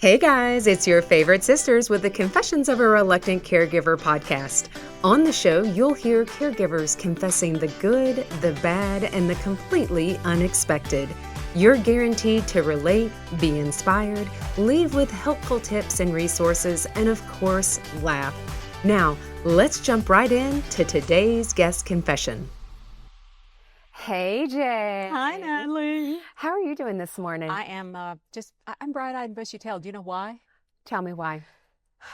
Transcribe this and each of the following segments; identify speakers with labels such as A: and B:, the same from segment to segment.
A: Hey guys, it's your favorite sisters with the Confessions of a Reluctant Caregiver podcast. On the show, you'll hear caregivers confessing the good, the bad, and the completely unexpected. You're guaranteed to relate, be inspired, leave with helpful tips and resources, and of course, laugh. Now, let's jump right in to today's guest confession. Hey, Jay.
B: Hi, Natalie.
A: How are you doing this morning?
B: I am I'm bright-eyed and bushy-tailed. Do you know why?
A: Tell me why.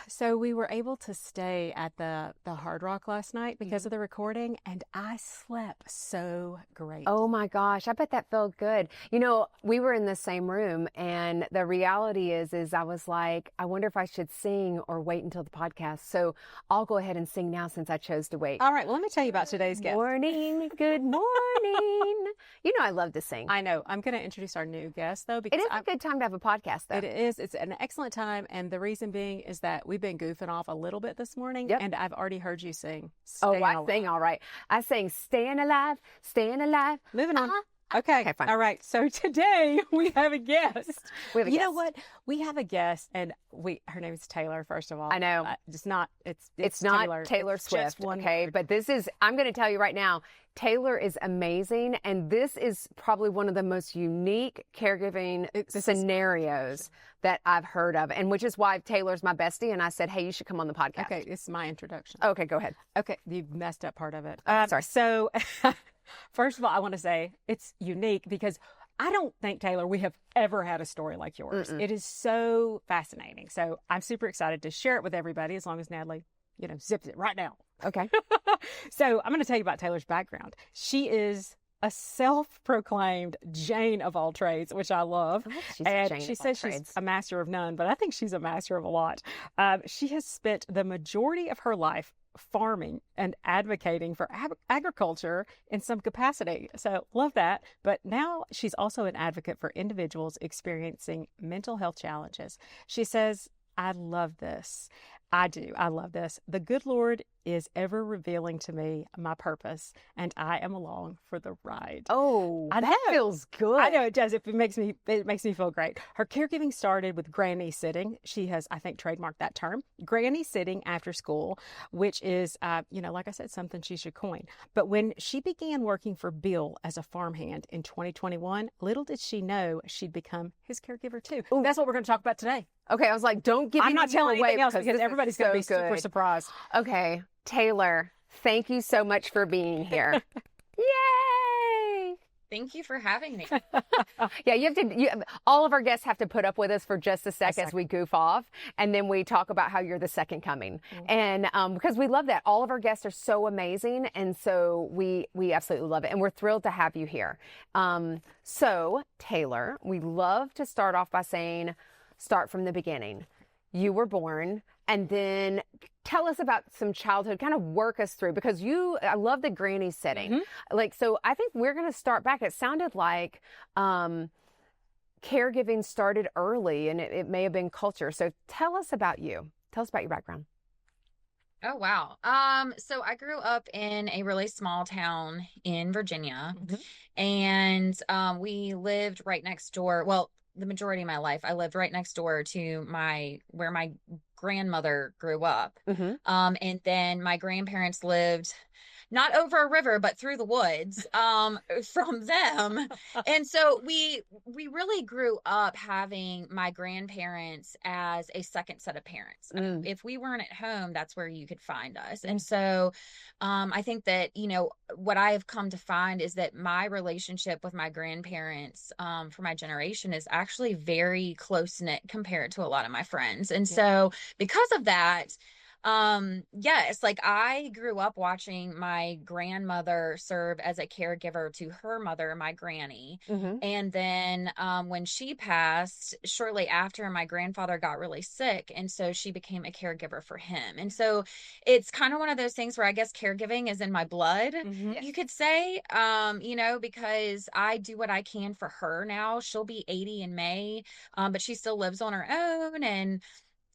B: So we were able to stay at the Hard Rock last night because of the recording, and I slept so great.
A: Oh my gosh, I bet that felt good. You know, we were in the same room, and the reality is I was like, I wonder if I should sing or wait until the podcast. So I'll go ahead and sing now since I chose to wait.
B: All right, well, let me tell you about today's guest.
A: Morning, good morning. You know I love to sing.
B: I know. I'm going to introduce our new guest, though,
A: It
B: because
A: is a good time to have a podcast, though.
B: it is. It's an excellent time, and the reason being is that we've been goofing off a little bit this morning,
A: Yep.
B: and I've already heard you sing.
A: Oh,
B: Staying
A: I
B: Alive.
A: sing all right. I sing Staying Alive, Staying Alive.
B: Moving on.
A: Uh-huh.
B: Okay.
A: Okay, fine.
B: All right. So today we have a guest.
A: We have a
B: You know
A: guest.
B: what? We have a guest, and her name is Taylor. First of all,
A: I know.
B: It's not.
A: It's not Taylor
B: It's
A: Swift,
B: just one
A: okay?
B: word.
A: But this is, I'm going to tell you right now, Taylor is amazing, and this is probably one of the most unique caregiving scenarios that I've heard of, and which is why Taylor's my bestie, and I said, hey, you should come on the podcast.
B: Okay, this is my introduction.
A: Okay, go ahead.
B: Okay, you've messed up part of it.
A: Sorry.
B: So, first of all, I want to say it's unique because I don't think, Taylor, we have ever had a story like yours.
A: Mm-mm.
B: It is so fascinating. So I'm super excited to share it with everybody as long as Natalie, zips it right now.
A: Okay.
B: So I'm going to tell you about Taylor's background. She is a self-proclaimed Jane of all trades, which I love.
A: Oh, she's a
B: And
A: Jane
B: she
A: of all
B: says she's
A: trades.
B: a master of none, but I think she's a master of a lot. She has spent the majority of her life farming and advocating for agriculture in some capacity. So love that. But now she's also an advocate for individuals experiencing mental health challenges. She says, I love this. I do. I love this. The good Lord is ever revealing to me my purpose, and I am along for the ride.
A: Oh,
B: I
A: that
B: know.
A: feels good.
B: I know it does. It makes me feel great. Her caregiving started with granny sitting. She has, I think, trademarked that term, granny sitting after school, which is, like I said, something she should coin. But when she began working for Bill as a farmhand in 2021, little did she know she'd become his caregiver too.
A: Ooh.
B: That's what we're going to talk about today.
A: Okay, I was like, don't give
B: I'm
A: any
B: not telling
A: more away
B: anything else because
A: this is
B: everybody's going to be
A: so
B: super
A: good.
B: surprised.
A: Okay, Taylor, thank you so much for being here. Yay!
C: Thank you for having me.
A: Yeah, all of our guests have to put up with us for just a sec as we goof off, and then we talk about how you're the second coming. And because we love that. All of our guests are so amazing, and so we absolutely love it, and we're thrilled to have you here. So, Taylor, we love to start off by saying, start from the beginning. You were born, and then tell us about some childhood, kind of work us through, because I love the granny setting.
B: Mm-hmm.
A: So I think we're going to start back. It sounded like caregiving started early, and it may have been culture. So tell us about you. Tell us about your background.
C: Oh, wow. So I grew up in a really small town in Virginia, and we lived right next door. Well, the majority of my life, I lived right next door to where my grandmother grew up. And then my grandparents lived not over a river, but through the woods from them. And so we really grew up having my grandparents as a second set of parents. If we weren't at home, that's where you could find us. And so I think that, what I have come to find is that my relationship with my grandparents for my generation is actually very close-knit compared to a lot of my friends. And so because of that, yes, like I grew up watching my grandmother serve as a caregiver to her mother, my granny. And then when she passed, shortly after, my grandfather got really sick. And so she became a caregiver for him. And so it's kind of one of those things where I guess caregiving is in my blood, you could say, because I do what I can for her now. She'll be 80 in May, but she still lives on her own. And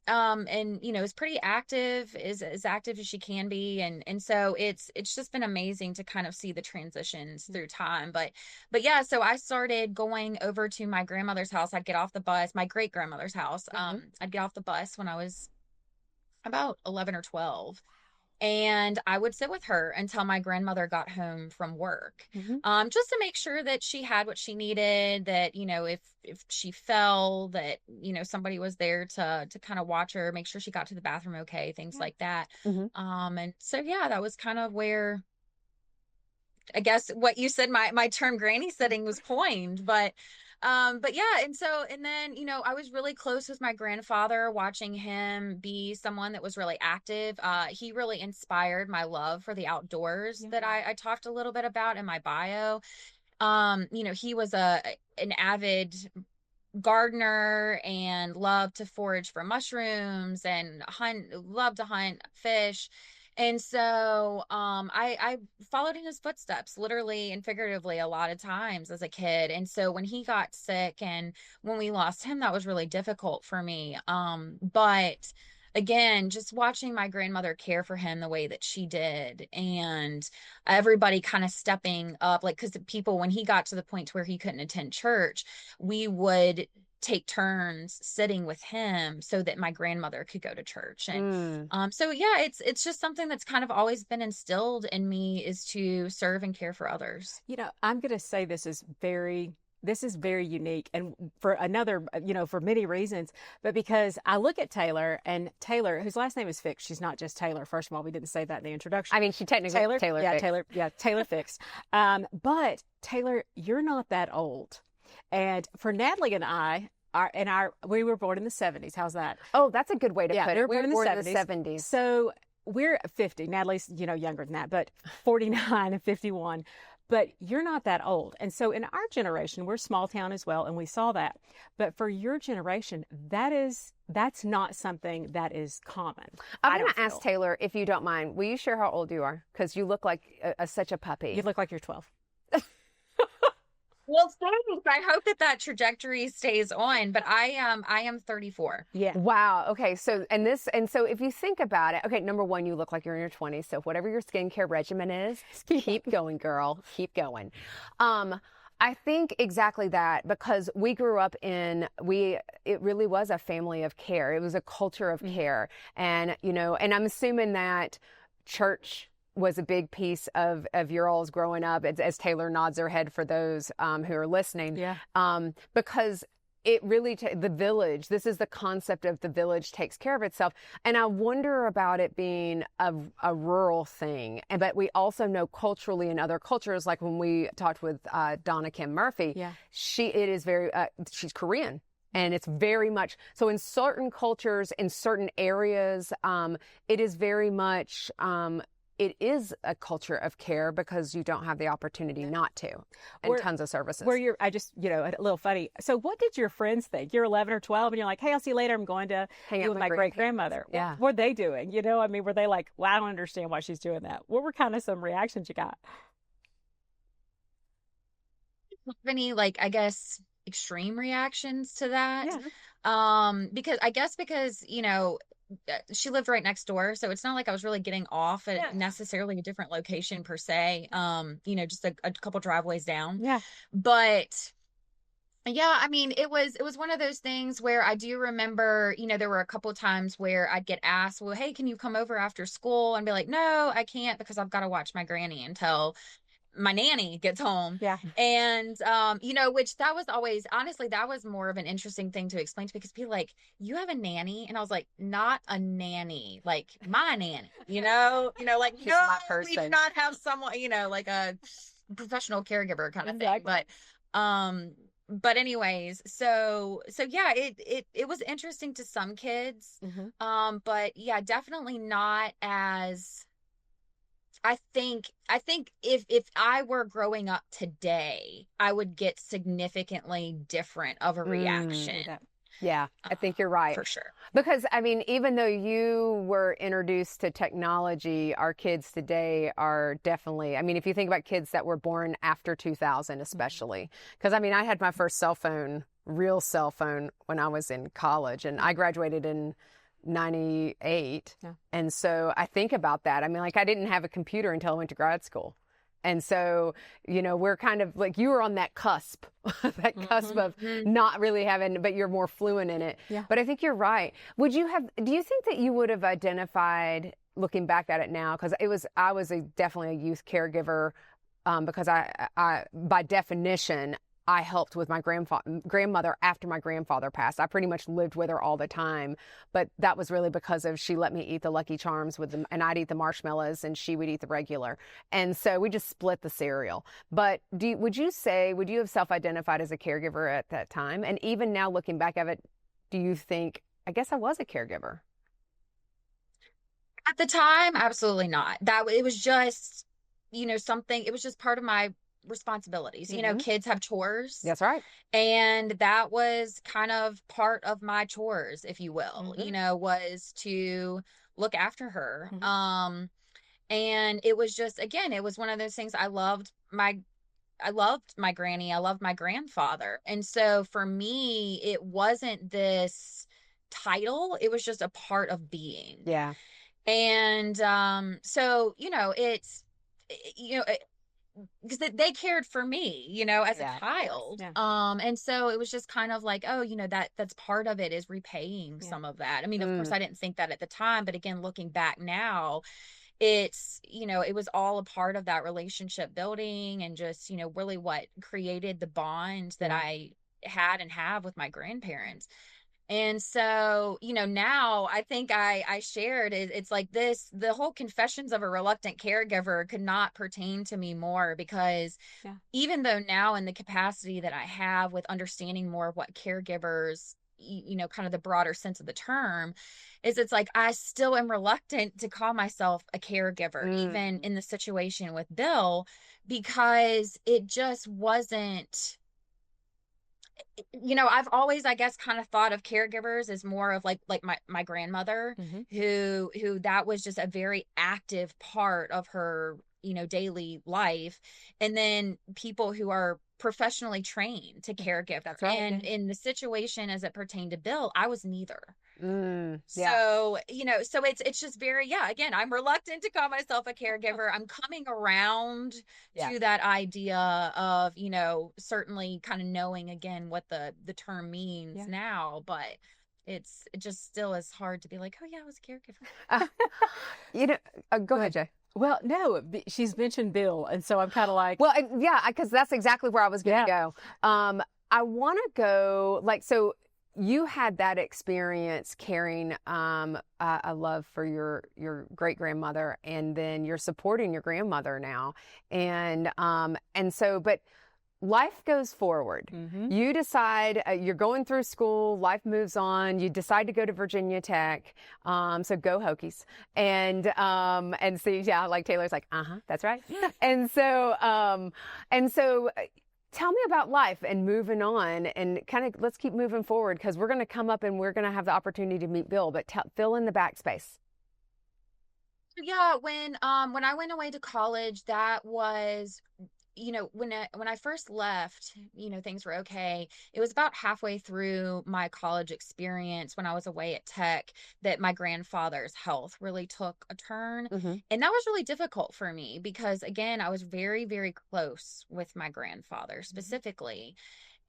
C: and is pretty active, is as active as she can be. And so it's just been amazing to kind of see the transitions through time. But yeah, so I started going over to my grandmother's house. I'd get off the bus, my great grandmother's house. I'd get off the bus when I was about 11 or 12. And I would sit with her until my grandmother got home from work, just to make sure that she had what she needed, that, if she fell, that, somebody was there to kind of watch her, make sure she got to the bathroom okay, things like that. And so, yeah, that was kind of where, I guess what you said, my term granny sitting was coined, but yeah. And then, I was really close with my grandfather, watching him be someone that was really active. He really inspired my love for the outdoors that I talked a little bit about in my bio. He was an avid gardener and loved to forage for mushrooms and loved to hunt fish. And so I followed in his footsteps, literally and figuratively, a lot of times as a kid. And so when he got sick and when we lost him, that was really difficult for me. But again, just watching my grandmother care for him the way that she did, and everybody kind of stepping up, like, because people, when he got to the point to where he couldn't attend church, we would take turns sitting with him so that my grandmother could go to church. And so yeah, it's just something that's kind of always been instilled in me, is to serve and care for others.
B: I'm going to say this is very unique, and for another, for many reasons, but because I look at Taylor, whose last name is Fix. She's not just Taylor. First of all, we didn't say that in the introduction.
A: I mean, she technically
B: Taylor Fix. But Taylor, you're not that old. And for Natalie and I, we were born in the 70s. How's that?
A: Oh, that's a good way to put it.
B: We were born in the
A: 70s.
B: So we're 50. Natalie's, younger than that, but 49 and 51. But you're not that old. And so in our generation, we're small town as well, and we saw that. But for your generation, that's not something that is common.
A: I'm going to ask Taylor, if you don't mind, will you share how old you are? Because you look like such a puppy.
B: You look like you're 12.
C: Well, thanks. I hope that trajectory stays on, but I am 34.
B: Yeah.
A: Wow. Okay. So if you think about it, okay, number one, you look like you're in your 20s. So whatever your skincare regimen is, keep going, girl. Keep going. I think exactly that, because we grew up it really was a family of care. It was a culture of care. And, and I'm assuming that church was a big piece of your all's growing up, as Taylor nods her head for those who are listening.
B: Yeah.
A: Because it really, the village, this is the concept of the village takes care of itself. And I wonder about it being a rural thing. But we also know culturally in other cultures, like when we talked with Donna Kim Murphy, she's Korean. And it's very much, so in certain cultures, in certain areas, it is very much, it is a culture of care, because you don't have the opportunity not to, and tons of services.
B: A little funny. So what did your friends think? You're 11 or 12 and you're like, hey, I'll see you later. I'm going to hang out with my great grandmother.
A: Yeah.
B: What were they doing? Were they like, well, I don't understand why she's doing that? What were kind of some reactions you got?
C: Any, I guess, extreme reactions to that? Because she lived right next door, so it's not like I was really getting off at necessarily a different location per se, just a couple driveways down. But yeah, I mean, it was one of those things where I do remember, there were a couple of times where I'd get asked, well, hey, can you come over after school? And be like, no, I can't, because I've got to watch my granny until my nanny gets home. And which that was always, honestly, that was more of an interesting thing to explain to, because people like, you have a nanny? And I was like, not a nanny, like my nanny,
A: She's
C: no,
A: my person.
C: we do not have someone, like a professional caregiver kind of thing. But anyways, so yeah, it was interesting to some kids. But yeah, definitely not as, I think if I were growing up today, I would get significantly different of a reaction.
A: Yeah, I think you're right.
C: For sure.
A: Because, I mean, even though you were introduced to technology, our kids today are definitely, I mean, if you think about kids that were born after 2000, especially, because, I mean, I had my first real cell phone when I was in college, and I graduated in 98.
B: Yeah.
A: And so I think about that. I mean, like I didn't have a computer until I went to grad school. And so, we're kind of like you were on that cusp, that cusp of not really having, but you're more fluent in it.
B: Yeah.
A: But I think you're right. Do you think that you would have identified, looking back at it now, because I was definitely a youth caregiver, because I by definition, I helped with my grandmother after my grandfather passed. I pretty much lived with her all the time, but that was really because she let me eat the Lucky Charms and I'd eat the marshmallows and she would eat the regular. And so we just split the cereal. But would you have self-identified as a caregiver at that time? And even now looking back at it, do you think, I guess I was a caregiver?
C: At the time, absolutely not. It was just, something, it was just part of my responsibilities. Kids have chores.
A: That's right.
C: And that was kind of part of my chores, if you will, was to look after her. And it was just, again, it was one of those things. I loved my granny. I loved my grandfather. And so for me, it wasn't this title. It was just a part of being.
A: Yeah.
C: And so, it's, because they cared for me, as a child.
B: Yeah.
C: And so it was just kind of like, oh, that's part of it, is repaying some of that. I mean, of course I didn't think that at the time, but again, looking back now, it's, it was all a part of that relationship building and just, really what created the bond that I had and have with my grandparents. And so, now I think I shared it's like the whole confessions of a reluctant caregiver could not pertain to me more, because even though now in the capacity that I have with understanding more of what caregivers, kind of the broader sense of the term is, it's like, I still am reluctant to call myself a caregiver, even in the situation with Bill, because it just wasn't, I've always, I guess, kind of thought of caregivers as more of like my grandmother, who that was just a very active part of her, daily life. And then people who are professionally trained to caregive.
A: That's right.
C: And in the situation as it pertained to Bill, I was neither.
A: Yeah.
C: So, so it's just very, again, I'm reluctant to call myself a caregiver. I'm coming around to that idea of, certainly kind of knowing again what the term means now, but it just still is hard to be like, oh yeah, I was a caregiver.
A: Go ahead, Jay.
B: Well, no, she's mentioned Bill, and so I'm kind of like,
A: well, because that's exactly where I was going to go. I want to go so you had that experience carrying a love for your great grandmother, and then you're supporting your grandmother now, and so, but life goes forward. You decide you're going through school, life moves on, you decide to go to Virginia Tech, so go Hokies. And so, like Taylor's like, that's right. and so tell me about life and moving on, and kind of let's keep moving forward, because we're going to come up and we're going to have the opportunity to meet Bill, but fill in the backspace.
C: Yeah, when I went away to college, that was, when I first left, things were okay. It was about halfway through my college experience when I was away at Tech that my grandfather's health really took a turn. And that was really difficult for me because, again, I was very, very close with my grandfather specifically.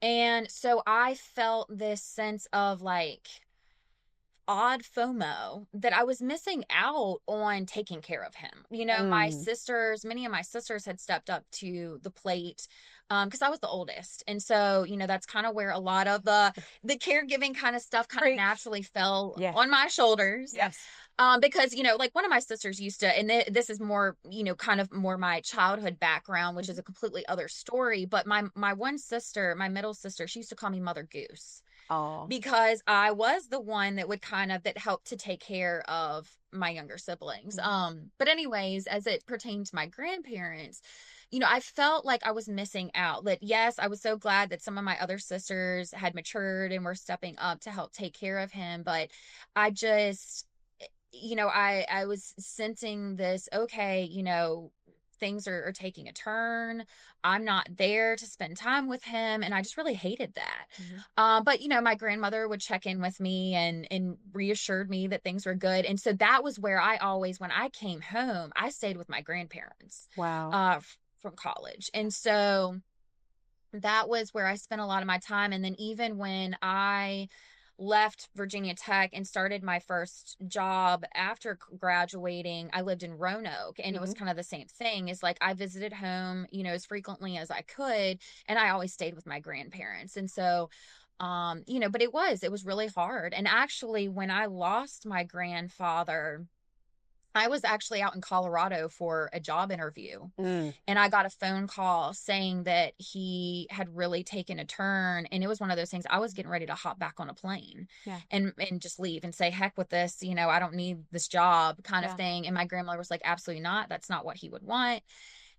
C: And so I felt this sense of like odd FOMO that I was missing out on taking care of him. My sisters, many of my sisters had stepped up to the plate because I was the oldest. And so, that's kind of where a lot of the caregiving kind of stuff kind of naturally fell on my shoulders.
B: Yes.
C: Because, like one of my sisters used to, and this is more, kind of more my childhood background, which is a completely other story. But my one sister, my middle sister, she used to call me Mother Goose. Because I was the one that would that helped to take care of my younger siblings. But anyways, as it pertained to my grandparents, I felt like I was missing out. That yes, I was so glad that some of my other sisters had matured and were stepping up to help take care of him. But I just, I was sensing this, okay, things are taking a turn. I'm not there to spend time with him. And I just really hated that. But, you know, my grandmother would check in with me and reassured me that things were good. And so that was where I always, when I came home, I stayed with my grandparents
B: Wow.
C: from college. And so that was where I spent a lot of my time. And then even when I left Virginia Tech and started my first job after graduating, I lived in Roanoke, and it was kind of the same thing. It's like I visited home, you know, as frequently as I could, and I always stayed with my grandparents. And so, you know, but it was really hard. And actually, when I lost my grandfather, I was actually out in Colorado for a job interview, and I got a phone call saying that he had really taken a turn. And it was one of those things, I was getting ready to hop back on a plane and just leave and say, heck with this, you know, I don't need this job kind of thing. And my grandmother was like, absolutely not. That's not what he would want.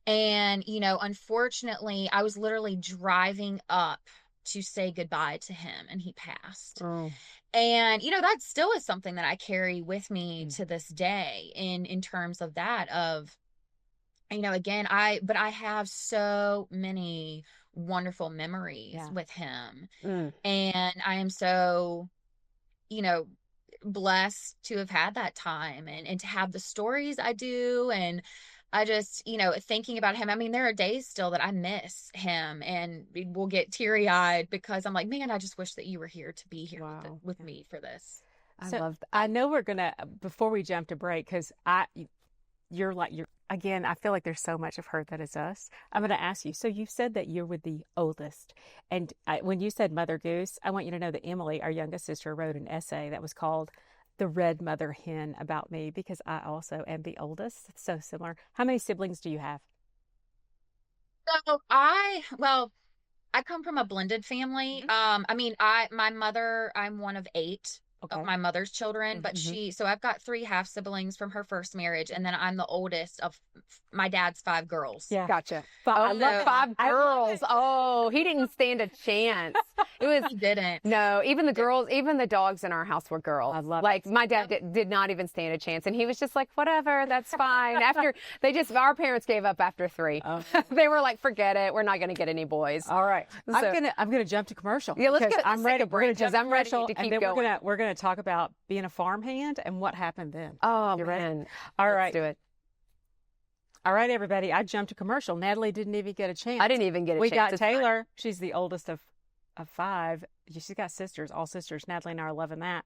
C: And, you know, unfortunately, I was literally driving up to say goodbye to him, and he passed. And, you know, that still is something that I carry with me to this day in terms of that, of, you know, again, but I have so many wonderful memories with him. And I am so, you know, blessed to have had that time and to have the stories I do. And I just, you know, thinking about him, I mean, there are days still that I miss him and we'll get teary eyed because I'm like, man, I just wish that you were here to be here with me for this.
B: I love that. I know we're going to, before we jump to break, because you're again, I feel like there's so much of her that is us. I'm going to ask you. So you said that you're with the oldest. And when you said Mother Goose, I want you to know that Emily, our youngest sister, wrote an essay that was called The Red Mother Hen about me, because I also am the oldest. It's so similar. How many siblings do you have?
C: So I come from a blended family. I mean, my mother, I'm one of 8 of my mother's children, but so I've got 3 half siblings from her first marriage, and then I'm the oldest of my dad's 5 girls.
A: Yeah. Gotcha. I love 5 girls. Oh, he didn't stand a chance.
C: He didn't.
A: No, even the girls, even the dogs in our house were girls.
B: I love
A: like my dad did not even stand a chance, and he was just like, whatever, that's fine. After our parents gave up after 3. They were like, forget it, we're not going to get any boys.
B: All right, so, I'm gonna jump to commercial.
A: Yeah, let's get.
B: I'm ready. We're gonna jump to
A: commercial,
B: and then we're gonna talk about being a farmhand and what happened then.
A: Oh,
B: you
A: man.
B: Ready? All right,
A: let's do it.
B: All right, everybody. I jumped to commercial. Natalie didn't even get a chance.
A: I didn't even get a chance.
B: We got Taylor. She's the oldest of 5. She's got sisters, all sisters. Natalie and I are loving that.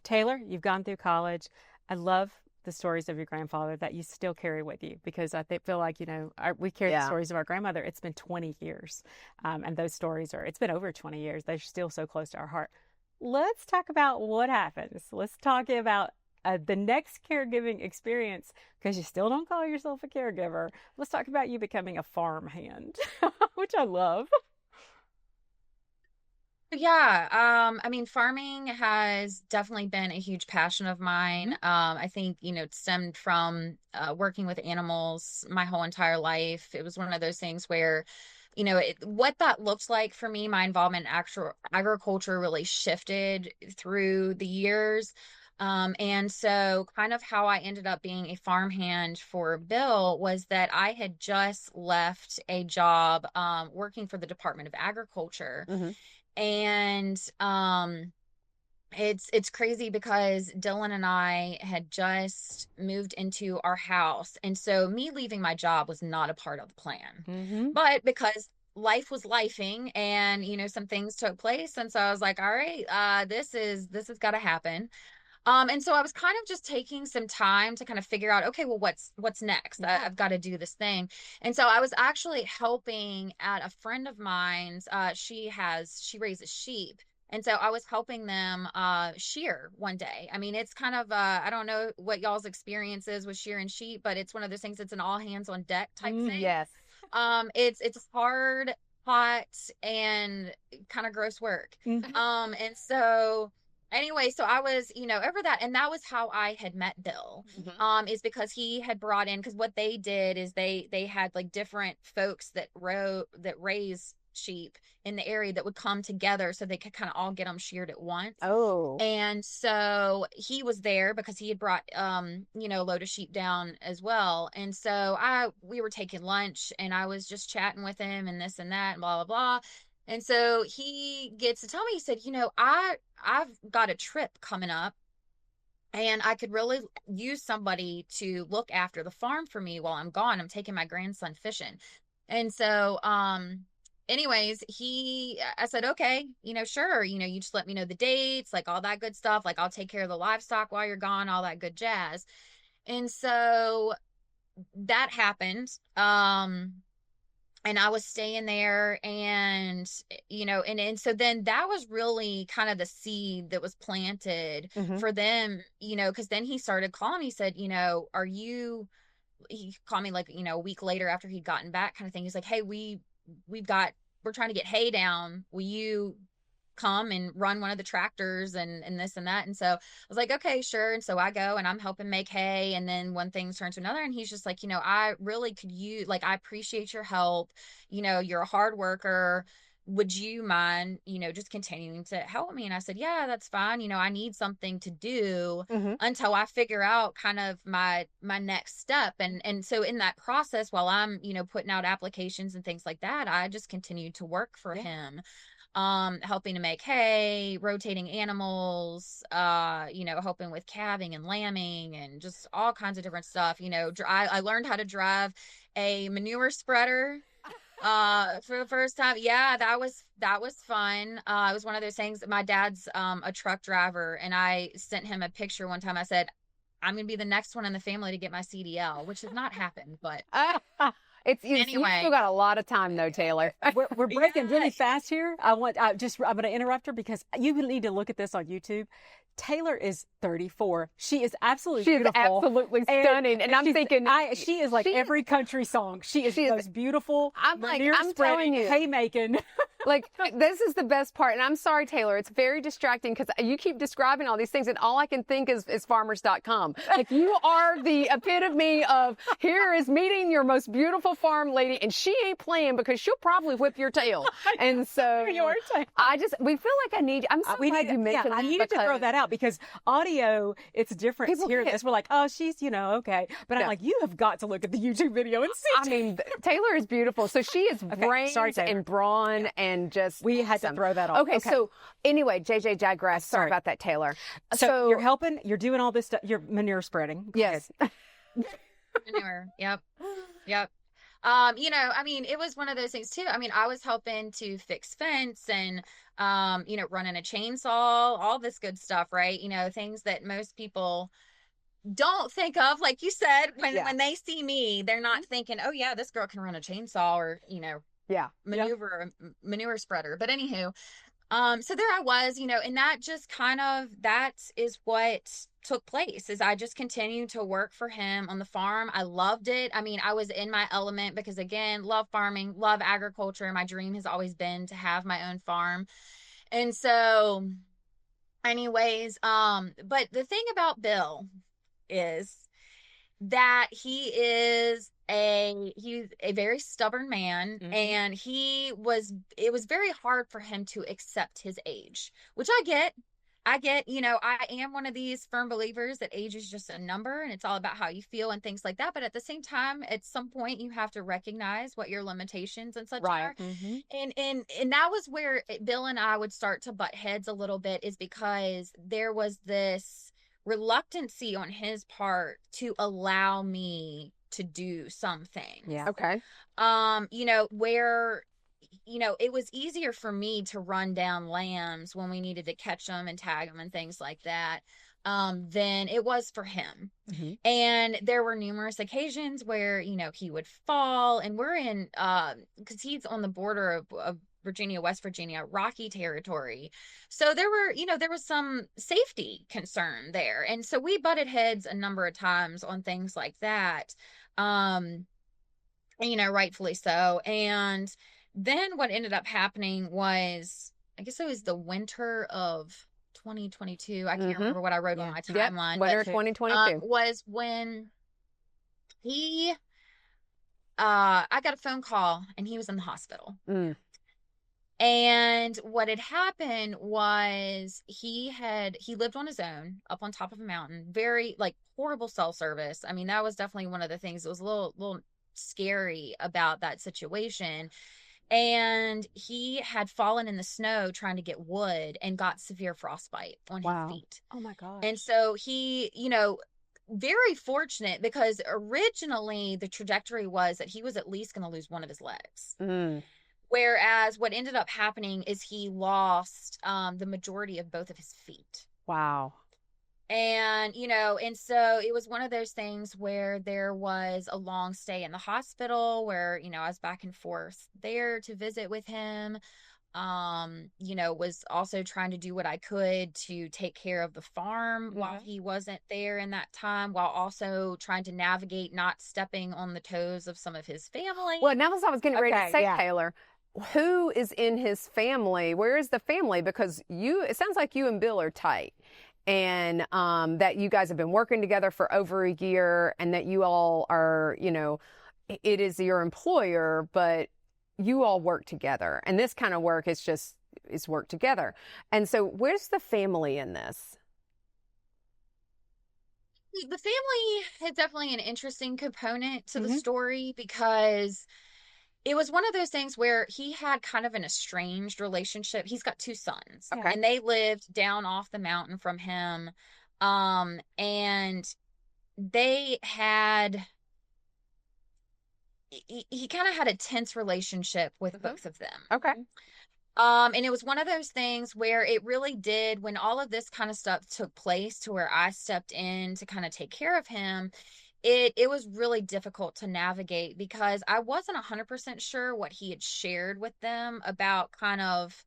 B: Taylor, you've gone through college. I love the stories of your grandfather that you still carry with you, because I feel like, you know, we carry the stories of our grandmother. It's been 20 years. And those stories it's been over 20 years. They're still so close to our heart. Let's talk about what happens. Let's talk about the next caregiving experience, because you still don't call yourself a caregiver. Let's talk about you becoming a farmhand, which I love.
C: Yeah, I mean, farming has definitely been a huge passion of mine. I think, you know, it stemmed from working with animals my whole entire life. It was one of those things where, you know, what that looked like for me, my involvement in agriculture really shifted through the years. And so kind of how I ended up being a farmhand for Bill was that I had just left a job working for the Department of Agriculture. And it's crazy because Dylan and I had just moved into our house. And so me leaving my job was not a part of the plan. But because life was lifing and, you know, some things took place. And so I was like, all right, this has got to happen. And so I was kind of just taking some time to kind of figure out, okay, well, what's next? I've got to do this thing. And so I was actually helping at a friend of mine's. She raises sheep. And so I was helping them shear one day. I mean, it's kind of, I don't know what y'all's experience is with shearing sheep, but it's one of those things, it's an all hands on deck type thing.
A: Yes.
C: It's hard, hot, and kind of gross work. And so anyway, so I was, you know, over that, and that was how I had met Bill, is because he had brought in, because what they did is they had like different folks that raise sheep in the area that would come together so they could kind of all get them sheared at once.
A: Oh.
C: And so he was there because he had brought a load of sheep down as well. And so we were taking lunch and I was just chatting with him and this and that and blah blah blah. And so he gets to tell me, he said, I've got a trip coming up and I could really use somebody to look after the farm for me while I'm gone. I'm taking my grandson fishing. And so, anyways, I said, okay, sure. You just let me know the dates, like all that good stuff. Like I'll take care of the livestock while you're gone, all that good jazz. And so that happened. And I was staying there and, and so then that was really kind of the seed that was planted for them, because then he started calling me, he said, he called me like, a week later after he'd gotten back kind of thing. He's like, hey, we're trying to get hay down. Will you come and run one of the tractors and this and that? And so I was like, okay, sure. And so I go and I'm helping make hay. And then one thing turns to another. And he's just like, I really could use, like, I appreciate your help. You're a hard worker. Would you mind, just continuing to help me? And I said, yeah, that's fine. I need something to do until I figure out kind of my next step. And so in that process, while I'm, putting out applications and things like that, I just continued to work for him. Helping to make hay, rotating animals, helping with calving and lambing and just all kinds of different stuff. I learned how to drive a manure spreader, for the first time. Yeah, that was fun. It was one of those things that my dad's, a truck driver, and I sent him a picture one time. I said, I'm going to be the next one in the family to get my CDL, which has not happened, but
A: You still got a lot of time though, Taylor.
B: We're breaking really fast here. I'm going to interrupt her because you need to look at this on YouTube. Taylor is 34. She is absolutely beautiful.
A: She is absolutely stunning. And I'm thinking,
B: she is like every country song. She is the most beautiful.
A: I'm telling you,
B: haymaking.
A: Like, this is the best part. And I'm sorry, Taylor, it's very distracting because you keep describing all these things and all I can think is farmers.com. Like, you are the epitome of, here is meeting your most beautiful farm lady, and she ain't playing because she'll probably whip your tail. And so we feel like I'm so glad you mentioned that.
B: I needed to throw that out because audio, it's different. People hear this. We're like, oh, she's, okay. But I'm like, you have got to look at the YouTube video and see.
A: I mean, Taylor is beautiful. So she is brains and brawn and just
B: we had to throw that off.
A: Okay, so anyway, JJ digress. Sorry about that, Taylor.
B: So you're helping, you're doing all this stuff, you're manure spreading.
A: Yes.
C: Manure. Yep. I mean, it was one of those things too. I mean, I was helping to fix fence and, running a chainsaw, all this good stuff, right? Things that most people don't think of. Like you said, when they see me, they're not thinking, oh yeah, this girl can run a chainsaw or, manure spreader. But anywho, so there I was, and that just that is what took place is I just continued to work for him on the farm. I loved it. I mean, I was in my element because again, love farming, love agriculture. My dream has always been to have my own farm. And so anyways, but the thing about Bill is that he's a very stubborn man, and it was very hard for him to accept his age, which I get, I am one of these firm believers that age is just a number and it's all about how you feel and things like that. But at the same time, at some point you have to recognize what your limitations and such are. And that was where Bill and I would start to butt heads a little bit, is because there was this reluctancy on his part to allow me to do something.
A: Yeah. Okay.
C: Where, it was easier for me to run down lambs when we needed to catch them and tag them and things like that, than it was for him. And there were numerous occasions where, he would fall, and we're in, cause he's on the border of Virginia, West Virginia, rocky territory. So there was some safety concern there. And so we butted heads a number of times on things like that. Rightfully so. And then what ended up happening was, I guess it was the winter of 2022. I can't remember what I wrote on my timeline.
A: Winter 2022
C: was when I got a phone call and he was in the hospital. And what had happened was he lived on his own up on top of a mountain, very like horrible cell service. I mean, that was definitely one of the things that was a little scary about that situation. And he had fallen in the snow trying to get wood and got severe frostbite on his
B: Wow.
C: feet.
B: Oh my gosh.
C: And so he, very fortunate, because originally the trajectory was that he was at least going to lose one of his legs.
A: Mm.
C: Whereas what ended up happening is he lost the majority of both of his feet.
A: Wow.
C: And, and so it was one of those things where there was a long stay in the hospital where, I was back and forth there to visit with him. Was also trying to do what I could to take care of the farm while he wasn't there in that time, while also trying to navigate not stepping on the toes of some of his family.
A: Well, now that's what I was getting ready to say,
B: yeah.
A: Taylor. Who is in his family? Where is the family? Because it sounds like you and Bill are tight, and that you guys have been working together for over a year, and that you all are, it is your employer, but you all work together. And this kind of work is work together. And so where's the family in this?
C: The family is definitely an interesting component to the story, because it was one of those things where he had kind of an estranged relationship. He's got two sons, and they lived down off the mountain from him. And they had, he kind of had a tense relationship with both of them.
A: Okay.
C: And it was one of those things where it really did, when all of this kind of stuff took place to where I stepped in to kind of take care of him, it was really difficult to navigate, because I wasn't 100% sure what he had shared with them about kind of,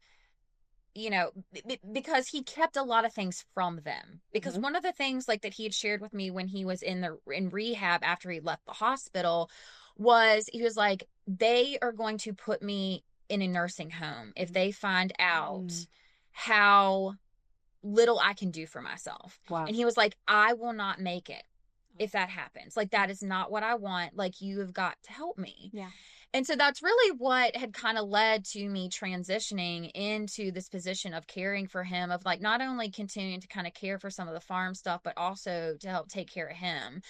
C: because he kept a lot of things from them. Because one of the things like that he had shared with me when he was in rehab after he left the hospital was, he was like, they are going to put me in a nursing home if they find out how little I can do for myself.
A: Wow.
C: And he was like, I will not make it if that happens. Like, that is not what I want. Like, you have got to help me.
B: Yeah.
C: And so that's really what had kind of led to me transitioning into this position of caring for him, of like not only continuing to kind of care for some of the farm stuff, but also to help take care of him.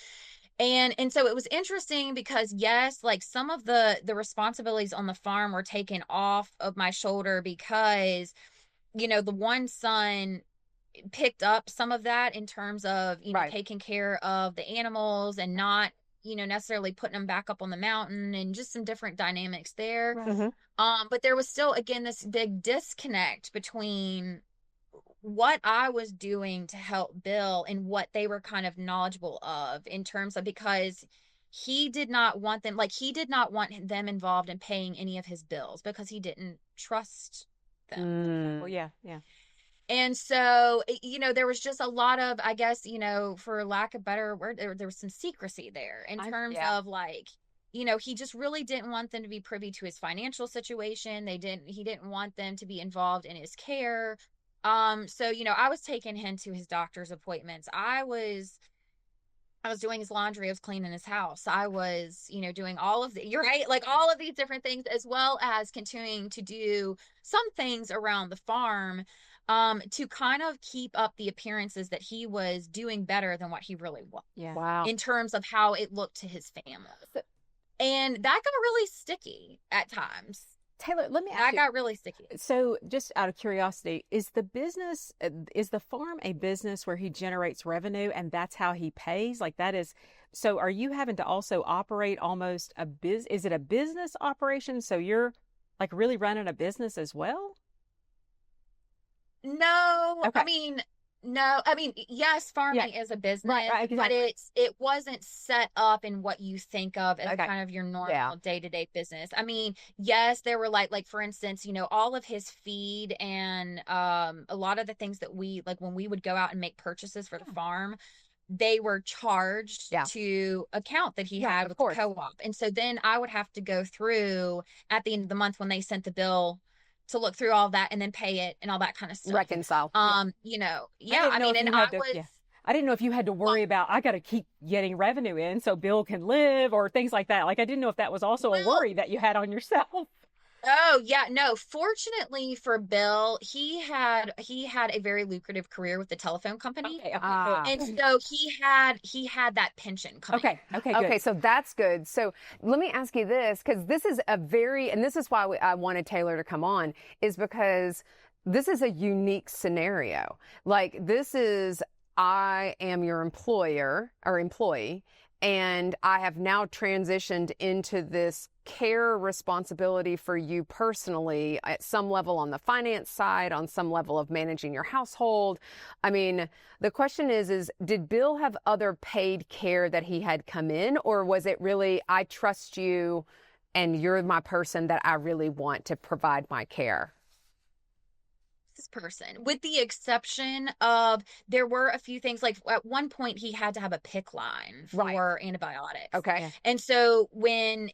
C: And so it was interesting because, yes, like some of the responsibilities on the farm were taken off of my shoulder, because, the one son picked up some of that in terms of, taking care of the animals and not, necessarily putting them back up on the mountain, and just some different dynamics there. But there was still, again, this big disconnect between what I was doing to help Bill and what they were kind of knowledgeable of, in terms of, because he did not want them involved in paying any of his bills, because he didn't trust them.
B: Well, yeah.
C: And so, there was just a lot of, I guess, for lack of a better word, there was some secrecy there in terms of like, he just really didn't want them to be privy to his financial situation. He didn't want them to be involved in his care. So, I was taking him to his doctor's appointments. I was doing his laundry. I was cleaning his house. I was, doing all of you're right, like all of these different things, as well as continuing to do some things around the farm, to kind of keep up the appearances that he was doing better than what he really was.
B: Yeah.
A: Wow.
C: In terms of how it looked to his family. And that got really sticky at times.
B: Taylor, let me ask you.
C: That got really sticky.
B: So, just out of curiosity, is the farm a business where he generates revenue and that's how he pays? Like that is, so are you having to also operate almost is it a business operation? So you're like really running a business as well?
C: No,
B: Okay.
C: I mean, yes, farming is a business,
B: right, exactly.
C: but it wasn't set up in what you think of as kind of your normal day-to-day business. I mean, yes, there were like for instance, all of his feed and a lot of the things that we like when we would go out and make purchases for the farm, they were charged to account that he had with the co-op. And so then I would have to go through at the end of the month when they sent the bill to look through all that and then pay it and all that kind of stuff.
A: Reconcile.
C: I
B: didn't know if you had to worry about, I got to keep getting revenue in so Bill can live or things like that. Like, I didn't know if that was also a worry that you had on yourself.
C: Oh yeah, no. Fortunately for Bill, he had a very lucrative career with the telephone company.
B: Okay, okay,
A: Ah.
C: And so he had that pension coming
B: okay,
C: in.
B: okay,
A: Okay,
B: good.
A: so that's good. So let me ask you this, because this is a very, and this is why I wanted Taylor to come on, is because this is a unique scenario. Like, this is, I am your employer or employee, and I have now transitioned into this care responsibility for you personally at some level on the finance side, on some level of managing your household. I mean, the question is did Bill have other paid care that he had come in, or was it really, I trust you and you're my person that I really want to provide my care?
C: This person, with the exception of there were a few things like at one point he had to have a pick line
A: Right.
C: for antibiotics.
A: Okay.
B: Yeah.
C: And so when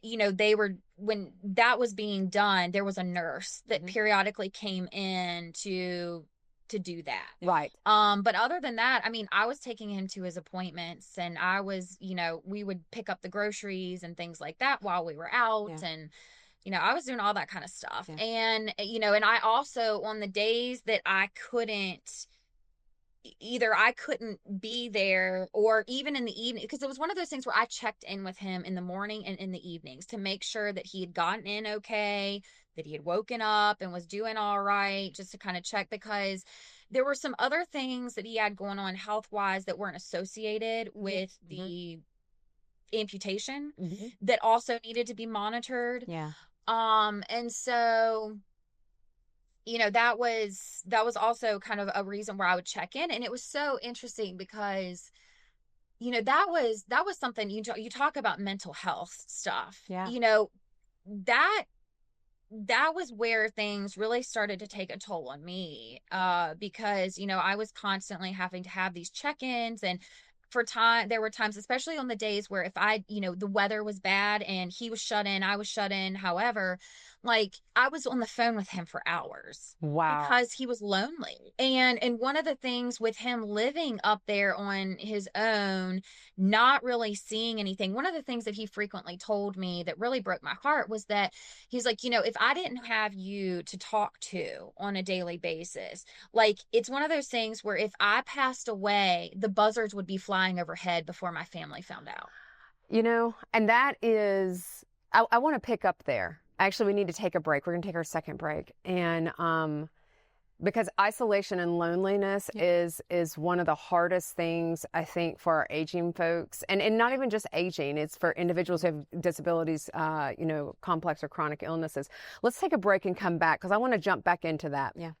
C: that was being done, there was a nurse that periodically came in to do that.
A: Right.
C: But other than that, I mean, I was taking him to his appointments and I was, we would pick up the groceries and things like that while we were out.
B: Yeah.
C: And I was doing all that kind of stuff.
B: Yeah.
C: And, and I also, on the days that either I couldn't be there or even in the evening, because it was one of those things where I checked in with him in the morning and in the evenings to make sure that he had gotten in okay, that he had woken up and was doing all right, just to kind of check, because there were some other things that he had going on health wise that weren't associated with the amputation that also needed to be monitored.
B: Yeah.
C: And so, that was also kind of a reason where I would check in. And it was so interesting because, that was something you talk about mental health stuff.
B: Yeah.
C: That that was where things really started to take a toll on me, because I was constantly having to have these check-ins. And there were times, especially on the days where if the weather was bad and he was shut in, I was shut in, however, like I was on the phone with him for hours
A: Wow.
C: because he was lonely. And one of the things with him living up there on his own, not really seeing anything, one of the things that he frequently told me that really broke my heart was that he's like, if I didn't have you to talk to on a daily basis, like it's one of those things where if I passed away, the buzzards would be flying overhead before my family found out.
A: And that is, I want to pick up there. Actually, we need to take a break. We're going to take our second break. And because isolation and loneliness is one of the hardest things, I think, for our aging folks. And not even just aging, it's for individuals who have disabilities, complex or chronic illnesses. Let's take a break and come back because I want to jump back into that.
B: Yeah.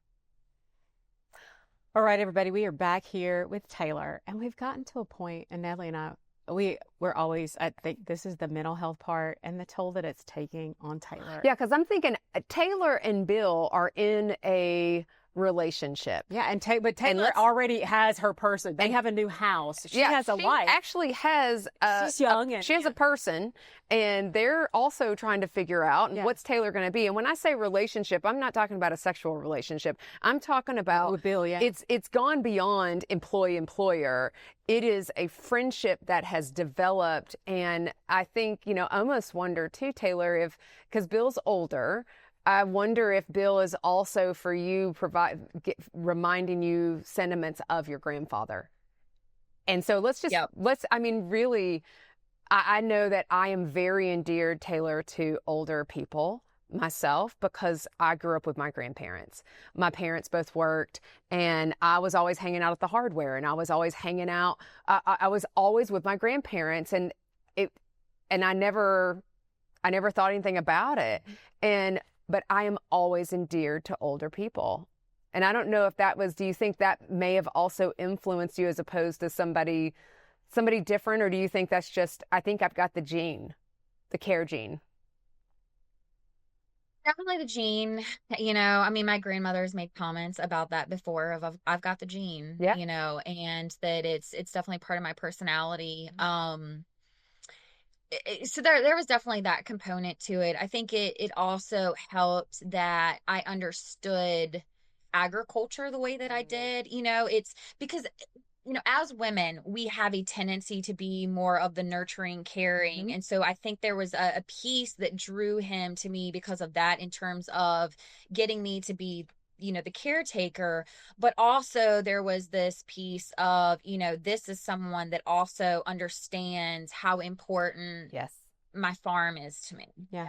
B: All right, everybody, we are back here with Taylor, and we've gotten to a point, and Natalie and I, we're always, I think this is the mental health part and the toll that it's taking on Taylor.
A: Yeah, because I'm thinking Taylor and Bill are in a relationship.
B: Yeah, but Taylor already has her person. They have a new house. She has a life.
A: Actually has
B: she's young and
A: she has a person, and they're also trying to figure out what's Taylor going to be. And when I say relationship, I'm not talking about a sexual relationship. I'm talking about
B: with Bill. Yeah,
A: it's gone beyond employer. It is a friendship that has developed, and I think almost wonder too, Taylor, because Bill's older. I wonder if Bill is also for you reminding you sentiments of your grandfather. And so really, I know that I am very endeared, Taylor, to older people myself because I grew up with my grandparents. My parents both worked, and I was always hanging out at the hardware, and I was always hanging out. I was always with my grandparents, and I never thought anything about it. But I am always endeared to older people. And I don't know if do you think that may have also influenced you as opposed to somebody different? Or do you think that's just, I think I've got the gene, the care gene?
C: Definitely the gene. I mean, my grandmother's made comments about that before of I've got the gene, and that it's definitely part of my personality. So there was definitely that component to it. I think it also helped that I understood agriculture the way that I did. It's because as women, we have a tendency to be more of the nurturing, caring. And so I think there was a piece that drew him to me because of that, in terms of getting me to be, the caretaker. But also there was this piece of, this is someone that also understands how important
A: Yes.
C: my farm is to me.
B: Yeah.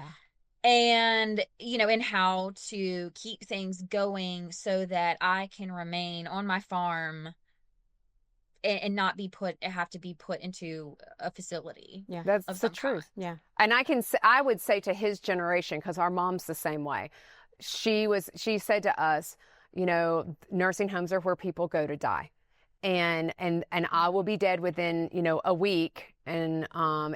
C: And, and how to keep things going so that I can remain on my farm and not have to be put into a facility.
B: Yeah.
A: That's the truth.
B: Yeah.
A: And I would say to his generation, because our mom's the same way. She said to us, nursing homes are where people go to die. And I will be dead within, a week. And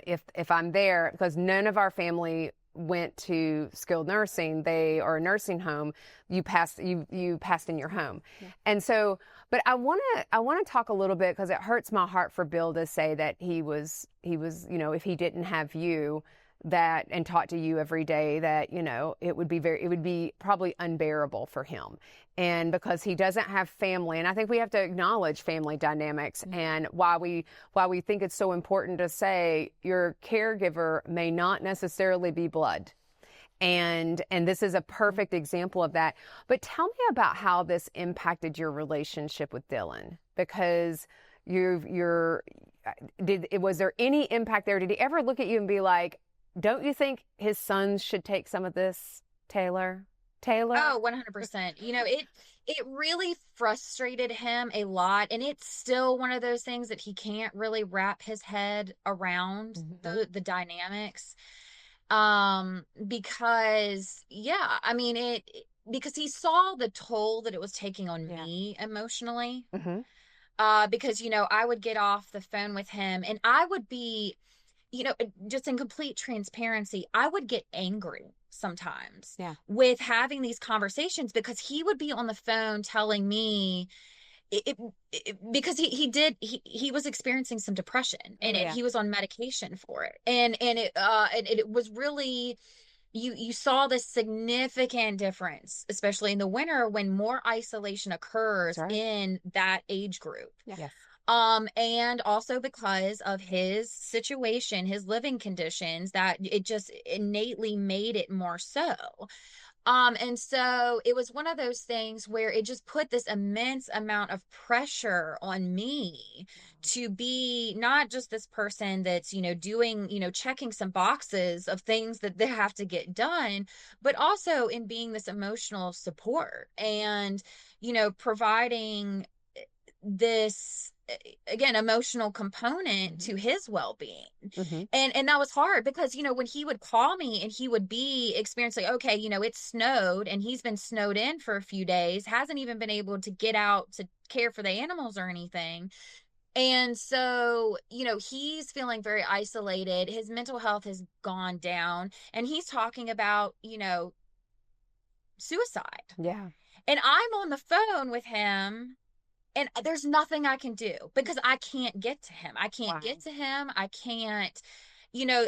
A: if I'm there, because none of our family went to skilled nursing, or a nursing home, you passed in your home.
B: Yeah.
A: And so, but I want to talk a little bit, because it hurts my heart for Bill to say that he was, if he didn't have you and talk to you every day, that, it would be probably unbearable for him. And because he doesn't have family, and I think we have to acknowledge family dynamics, and why we think it's so important to say your caregiver may not necessarily be blood. And this is a perfect example of that. But tell me about how this impacted your relationship with Dylan, because was there any impact there? Did he ever look at you and be like, don't you think his sons should take some of this, Taylor?
C: Oh, 100%. It really frustrated him a lot. And it's still one of those things that he can't really wrap his head around, the dynamics. Because because he saw the toll that it was taking on me emotionally. Because, I would get off the phone with him and I would be, just in complete transparency, I would get angry sometimes with having these conversations, because he would be on the phone telling me because he was experiencing some depression, and he was on medication for it. And it was really, you saw this significant difference, especially in the winter when more isolation occurs in that age group.
A: Yes.
C: And also because of his situation, his living conditions, that it just innately made it more so. And so it was one of those things where it just put this immense amount of pressure on me to be not just this person that's, doing, checking some boxes of things that they have to get done, but also in being this emotional support and, providing this, again, emotional component to his well-being. And that was hard because, when he would call me and he would be experiencing, okay, it's snowed and he's been snowed in for a few days, hasn't even been able to get out to care for the animals or anything. And so, he's feeling very isolated. His mental health has gone down, and he's talking about, suicide.
A: Yeah.
C: And I'm on the phone with him, and there's nothing I can do because I can't get to him. I can't get to him. I can't,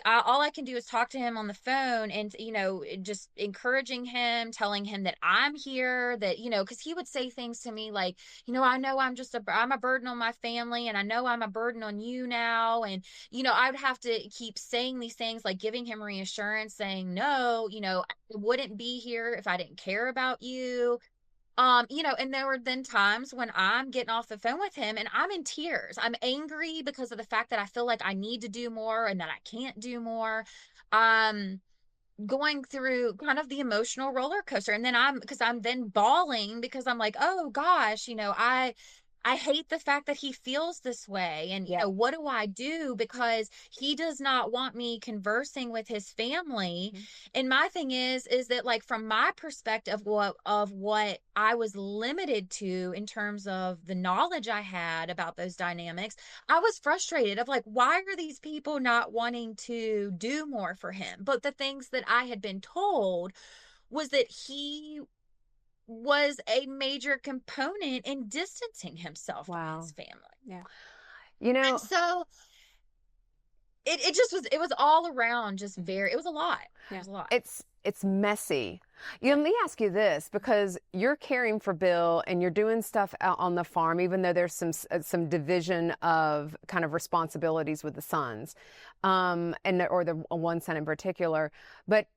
C: all I can do is talk to him on the phone and, just encouraging him, telling him that I'm here, that, because he would say things to me like, I know I'm a burden on my family, and I know I'm a burden on you now. And, I would have to keep saying these things, like giving him reassurance, saying, no, I wouldn't be here if I didn't care about you. And there were then times when I'm getting off the phone with him and I'm in tears. I'm angry because of the fact that I feel like I need to do more and that I can't do more. Going through kind of the emotional roller coaster. And then I'm then bawling because I'm like, oh gosh, I hate the fact that he feels this way. And, what do I do? Because he does not want me conversing with his family. And my thing is that, like, from my perspective of what I was limited to in terms of the knowledge I had about those dynamics, I was frustrated of like, why are these people not wanting to do more for him? But the things that I had been told was that he was a major component in distancing himself from his family.
B: Yeah.
C: And so it just was all around just it was a lot.
A: Yeah.
C: It was a lot.
A: it's messy. Let me ask you this, because you're caring for Bill and you're doing stuff out on the farm, even though there's some division of kind of responsibilities with the sons, or the one son in particular. But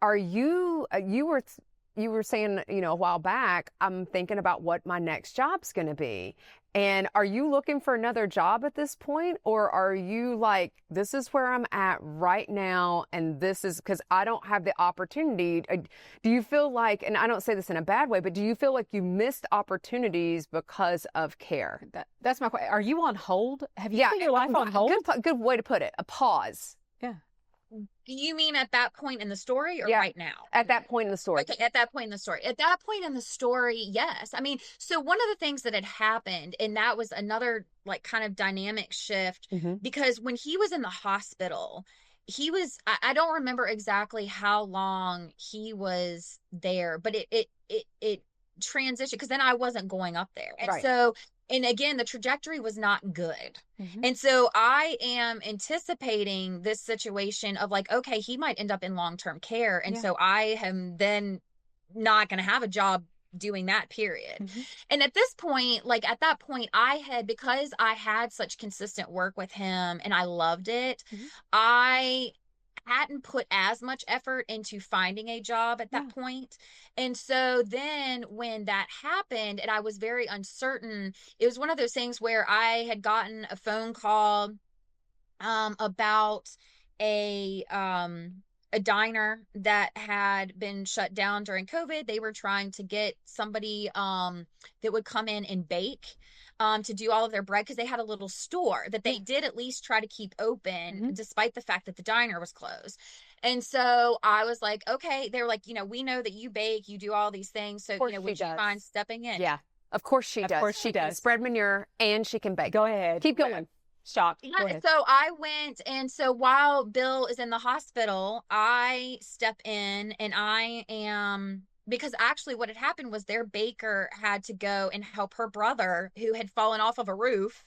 A: are you were saying, a while back, I'm thinking about what my next job's going to be. And are you looking for another job at this point? Or are you like, this is where I'm at right now, and this is because I don't have the opportunity? Do you feel like, and I don't say this in a bad way, but do you feel like you missed opportunities because of care?
B: That's my question. Are you on hold? Have you put your life on hold?
A: Good way to put it. A pause.
B: Yeah.
C: You mean at that point in the story or right now?
A: At that point in the story.
C: Okay, at that point in the story. At that point in the story, yes. I mean, so one of the things that had happened, and that was another like kind of dynamic shift, because when he was in the hospital, I don't remember exactly how long he was there, but it transitioned, because then I wasn't going up there. And so, and again, the trajectory was not good. And so I am anticipating this situation of like, okay, he might end up in long-term care. And so I am then not going to have a job doing that, period. And at this point, like at that point, because I had such consistent work with him and I loved it, I hadn't put as much effort into finding a job at that point. And so then when that happened and I was very uncertain, it was one of those things where I had gotten a phone call about a diner that had been shut down during COVID. They were trying to get somebody that would come in and bake to do all of their bread, because they had a little store that they did at least try to keep open despite the fact that the diner was closed. And so I was like, okay. They were like, we know that you bake, you do all these things. So, would you mind stepping in?
A: Yeah, of course she does.
B: Of course she does.
A: Can spread manure and she can bake.
B: Go ahead.
A: Keep going.
B: Shocked.
C: Yeah, so I went, and so while Bill is in the hospital, I step in and I am, because actually what had happened was their baker had to go and help her brother who had fallen off of a roof.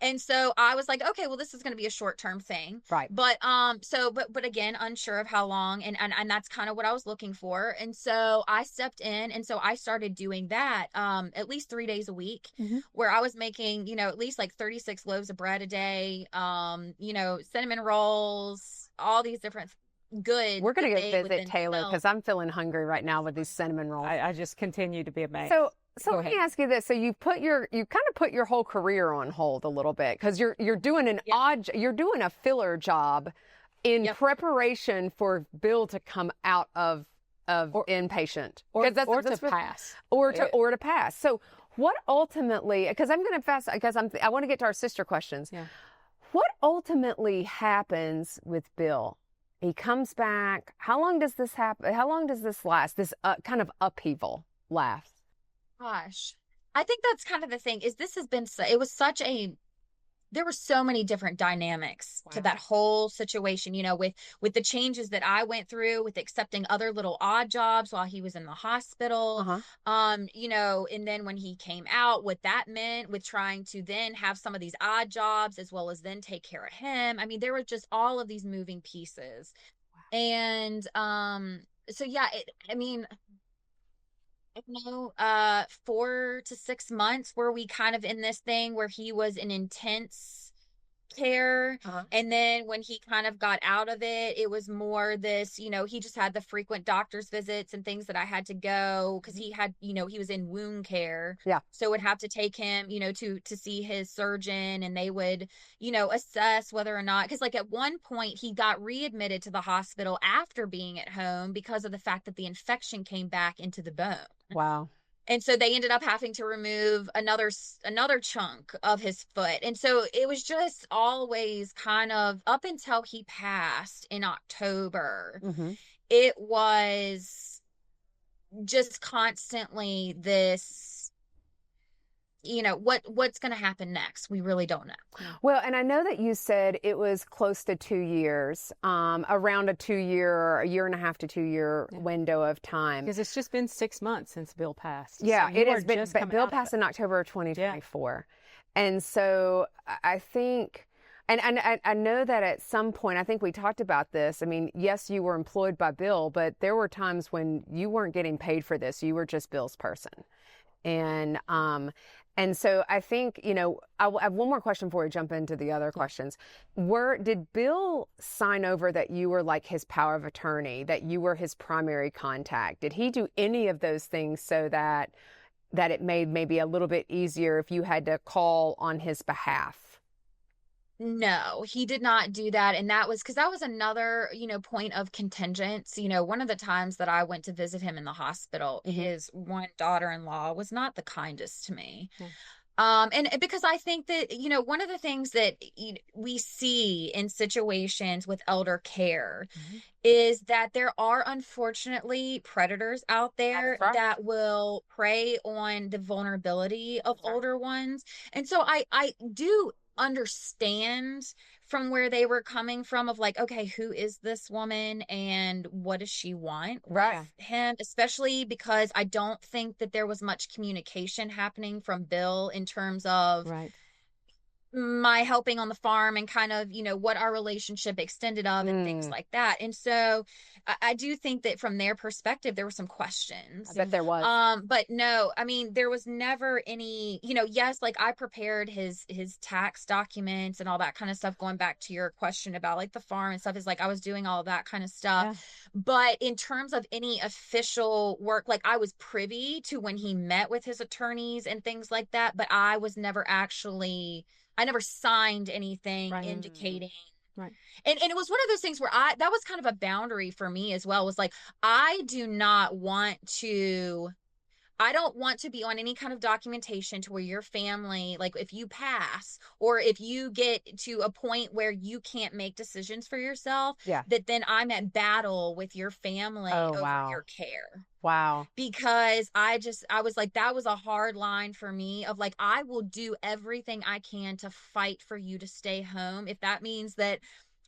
C: And so I was like, okay, well, this is going to be a short-term thing.
A: Right.
C: But, but again, unsure of how long, and that's kind of what I was looking for. And so I stepped in, and so I started doing that, at least 3 days a week, where I was making, at least like 36 loaves of bread a day, cinnamon rolls, all these different good.
A: We're going to go visit Taylor, because I'm feeling hungry right now with these cinnamon rolls.
B: I just continue to be amazed.
A: So let me ask you this. So you kind of put your whole career on hold a little bit, because you're doing you're doing a filler job in preparation for Bill to come out of inpatient,
B: or to
A: pass. So what ultimately, because I'm going to fast, because I want to get to our sister questions.
B: Yeah.
A: What ultimately happens with Bill? He comes back. How long does this happen? How long does this last? This kind of upheaval last?
C: Gosh, I think that's kind of the thing, is this has been, there were so many different dynamics to that whole situation, with the changes that I went through, with accepting other little odd jobs while he was in the hospital, and then when he came out, what that meant with trying to then have some of these odd jobs as well as then take care of him. I mean, there were just all of these moving pieces. And so, yeah, I don't know, 4 to 6 months were we kind of in this thing where he was in intense care. And then when he kind of got out of it, it was more this, he just had the frequent doctor's visits and things that I had to go, because he had, he was in wound care.
A: Yeah.
C: So would have to take him, to see his surgeon, and they would, assess whether or not, because like at one point he got readmitted to the hospital after being at home because of the fact that the infection came back into the bone.
A: Wow.
C: And so they ended up having to remove another chunk of his foot. And so it was just always kind of, up until he passed in October, it was just constantly this, what's going to happen next? We really don't know.
A: Well, and I know that you said it was close to 2 years, around a 2 year, or a year and a half to 2 year window of time.
B: Because it's just been 6 months since Bill passed.
A: Yeah,
B: so
A: it has been. Bill passed in October of 2024. And so I think And I know that at some point, I think we talked about this. I mean, yes, you were employed by Bill, but there were times when you weren't getting paid for this. You were just Bill's person. And so I think, I have one more question before we jump into the other questions. Did Bill sign over that you were like his power of attorney, that you were his primary contact? Did he do any of those things so that it made maybe a little bit easier if you had to call on his behalf?
C: No, he did not do that. And that was because that was another, point of contingence. One of the times that I went to visit him in the hospital, his one daughter-in-law was not the kindest to me. And because I think that, one of the things that we see in situations with elder care is that there are unfortunately predators out there that will prey on the vulnerability of older ones. And so I do understand from where they were coming from of like, okay, who is this woman and what does she want with him? Especially because I don't think that there was much communication happening from Bill in terms of my helping on the farm and kind of, what our relationship extended of and things like that. And so I do think that from their perspective, there were some questions.
A: I bet there was.
C: But no, I mean, there was never any, yes, like I prepared his tax documents and all that kind of stuff, going back to your question about like the farm and stuff, is like I was doing all of that kind of stuff. Yeah. But in terms of any official work, like I was privy to when he met with his attorneys and things like that, but I never signed anything indicating.
B: Right.
C: And it was one of those things where that was kind of a boundary for me as well, was like, I don't want to be on any kind of documentation to where your family, like if you pass or if you get to a point where you can't make decisions for yourself, that then I'm at battle with your family over your care.
A: Wow.
C: Because I was like, that was a hard line for me of like, I will do everything I can to fight for you to stay home. If that means that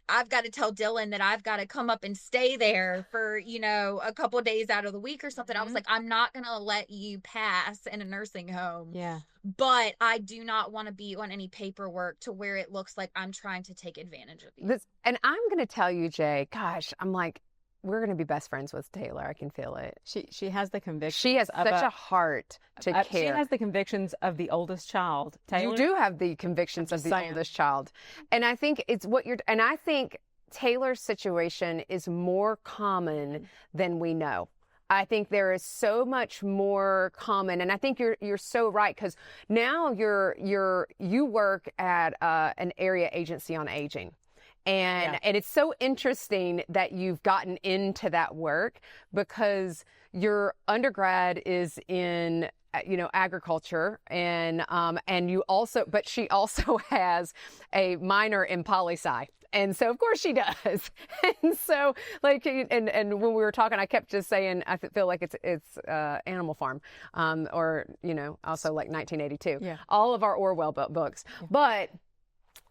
C: I've got to tell Dylan that I've got to come up and stay there for, a couple of days out of the week or something. I was like, I'm not going to let you pass in a nursing home.
B: Yeah.
C: But I do not want to be on any paperwork to where it looks like I'm trying to take advantage of you.
A: And I'm going to tell you, Jay, gosh, I'm like, we're going to be best friends with Taylor. I can feel it.
B: She has the conviction.
A: She has such a heart to care.
B: She has the convictions of the oldest child. Taylor,
A: you do have the convictions of the oldest child. And I think it's and I think Taylor's situation is more common than we know. I think there is so much more common, and I think you're so right, because now you work at an area agency on aging. And it's so interesting that you've gotten into that work, because your undergrad is in agriculture, and but she also has a minor in poli-sci. And so, of course, she does. And so, like, and when we were talking, I kept just saying, I feel like it's Animal Farm, or also like 1982. Yeah. All of our Orwell books. Yeah. But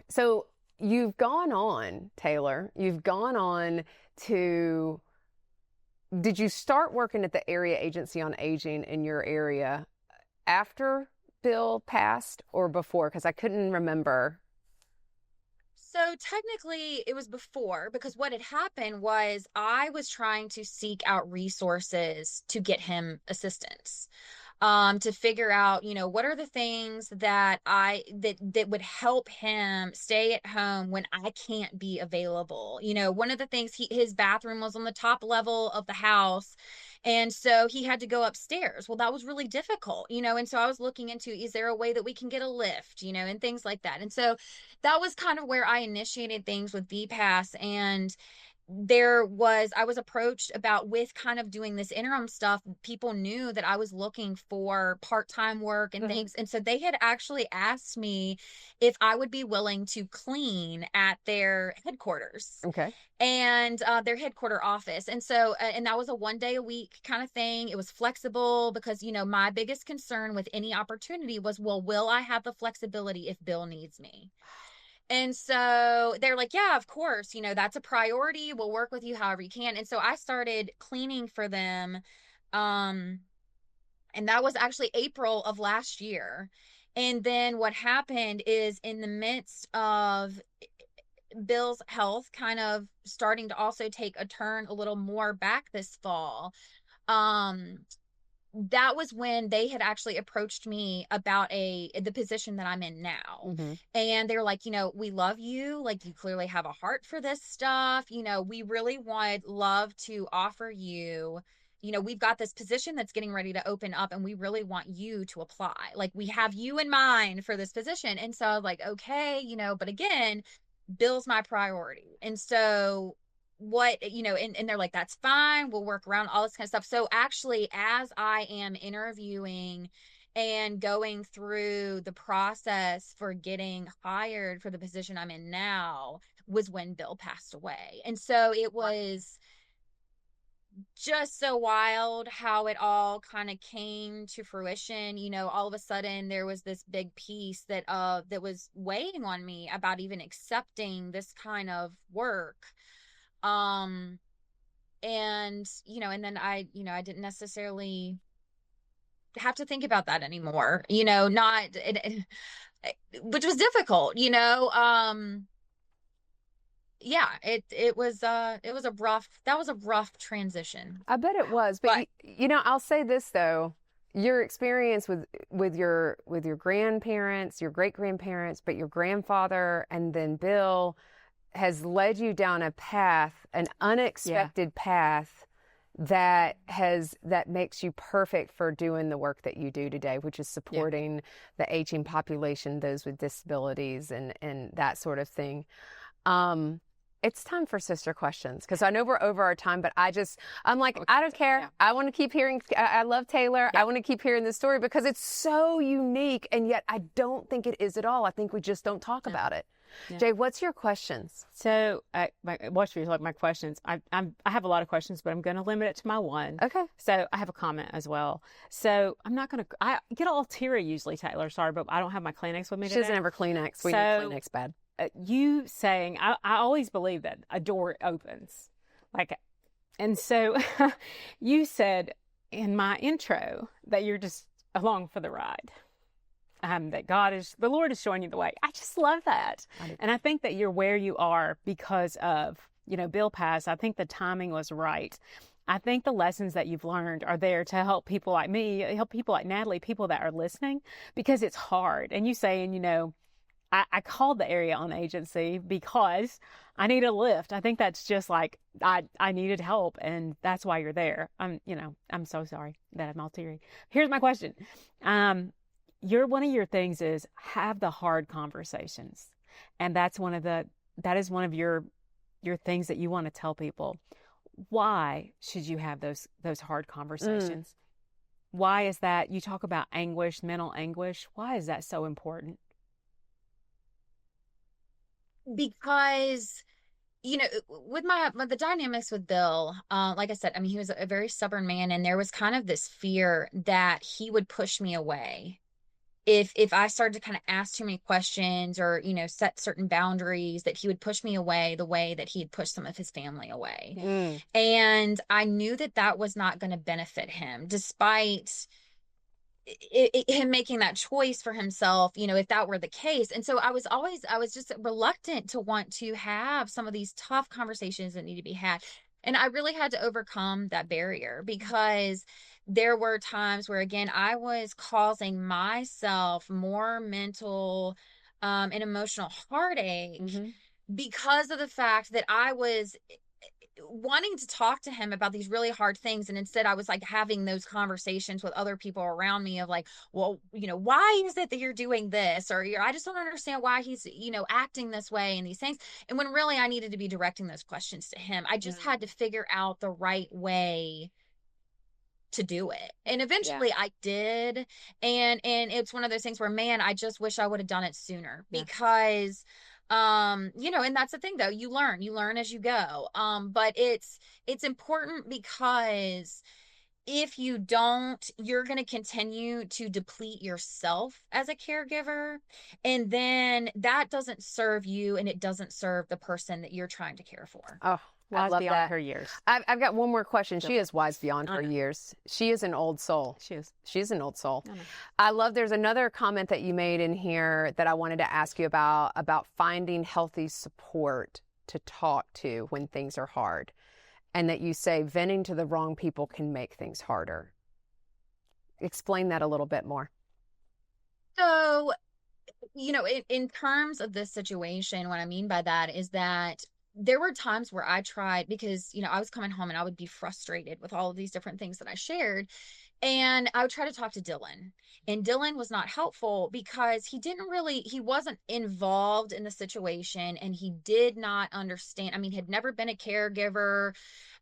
A: so you've gone on, Taylor. You've gone on to. Did you start working at the area agency on aging in your area after Bill passed or before? Because I couldn't remember.
C: So technically it was before, because what had happened was I was trying to seek out resources to get him assistance, to figure out, what are the things that that would help him stay at home when I can't be available. One of the things, his bathroom was on the top level of the house. And so he had to go upstairs. Well, that was really difficult, and so I was looking into, is there a way that we can get a lift, and things like that. And so that was kind of where I initiated things with VPAS. And I was approached with kind of doing this interim stuff. People knew that I was looking for part-time work and things. And so they had actually asked me if I would be willing to clean at their headquarters.
A: Okay.
C: And their headquarter office. And so, and that was a 1 day a week kind of thing. It was flexible because, my biggest concern with any opportunity was, well, will I have the flexibility if Bill needs me? And so they're like, yeah, of course, that's a priority. We'll work with you however you can. And so I started cleaning for them. And that was actually April of last year. And then what happened is, in the midst of Bill's health kind of starting to also take a turn a little more back this fall, um, that was when they had actually approached me about the position that I'm in now.
A: Mm-hmm.
C: And they were like, we love you. Like, you clearly have a heart for this stuff. We really would love to offer you, we've got this position that's getting ready to open up, and we really want you to apply. Like, we have you in mind for this position. And so I was like, okay, but again, Bill's my priority. And so and they're like, that's fine, we'll work around all this kind of stuff. So actually, as I am interviewing and going through the process for getting hired for the position I'm in now, was when Bill passed away. And so it was just so wild how it all kind of came to fruition. All of a sudden there was this big piece that was weighing on me about even accepting this kind of work. And and then I didn't necessarily have to think about that anymore, which was difficult. Yeah, it was a rough transition.
A: I bet it was, but I'll say this though, your experience with your grandparents, your great grandparents, but your grandfather and then Bill has led you down a path, an unexpected path that makes you perfect for doing the work that you do today, which is supporting the aging population, those with disabilities and that sort of thing. It's time for sister questions, because I know we're over our time, but I'm like, I don't care. Yeah. I want to keep hearing, I love Taylor. Yeah. I want to keep hearing this story because it's so unique, and yet I don't think it is at all. I think we just don't talk about it. Yeah. Jay, what's your questions?
B: So, my questions. I have a lot of questions, but I'm going to limit it to my one.
A: Okay.
B: So I have a comment as well. So I'm not going to. I get all teary usually, Taylor. Sorry, but I don't have my Kleenex with me today.
A: She doesn't have her Kleenex. We need Kleenex bad.
B: You saying, I always believe that a door opens, and so you said in my intro that you're just along for the ride. That the Lord is showing you the way. I just love that. And I think that you're where you are because of, Bill passed. I think the timing was right. I think the lessons that you've learned are there to help people like me, help people like Natalie, people that are listening, because it's hard. And you saying, I called the area on agency because I need a lift. I think that's just like, I needed help, and that's why you're there. I'm so sorry that I'm all teary. Here's my question. One of your things is have the hard conversations. And that is one of your things that you want to tell people. Why should you have those hard conversations? Why is that? You talk about anguish, mental anguish. Why is that so important?
C: Because with the dynamics with Bill, like I said, I mean, he was a very stubborn man, and there was kind of this fear that he would push me away if I started to kind of ask too many questions or, set certain boundaries, that he would push me away the way that he had pushed some of his family away. And I knew that was not going to benefit him, despite him making that choice for himself, if that were the case. And so I was just reluctant to want to have some of these tough conversations that need to be had. And I really had to overcome that barrier, because there were times where, again, I was causing myself more mental and emotional heartache because of the fact that I was wanting to talk to him about these really hard things. And instead I was like having those conversations with other people around me of like, well, why is it that you're doing this? Or I just don't understand why he's, acting this way and these things. And when really I needed to be directing those questions to him, I just had to figure out the right way to do it. And eventually I did. And it's one of those things where, man, I just wish I would have done it sooner, because and that's the thing though, you learn as you go. But it's important, because if you don't, you're going to continue to deplete yourself as a caregiver. And then that doesn't serve you, and it doesn't serve the person that you're trying to care for.
A: Oh,
B: Wise
A: love
B: beyond
A: that.
B: her years.
A: I've got one more question. She is wise beyond her years. She is an old soul.
B: She is.
A: She's an old soul.
B: I know.
A: I love, there's another comment that you made in here that I wanted to ask you about finding healthy support to talk to when things are hard. And that you say venting to the wrong people can make things harder. Explain that a little bit more.
C: So, in terms of this situation, what I mean by that is that there were times where I tried, because, I was coming home and I would be frustrated with all of these different things that I shared. And I would try to talk to Dylan, and Dylan was not helpful because he wasn't involved in the situation, and he did not understand. I mean, had never been a caregiver,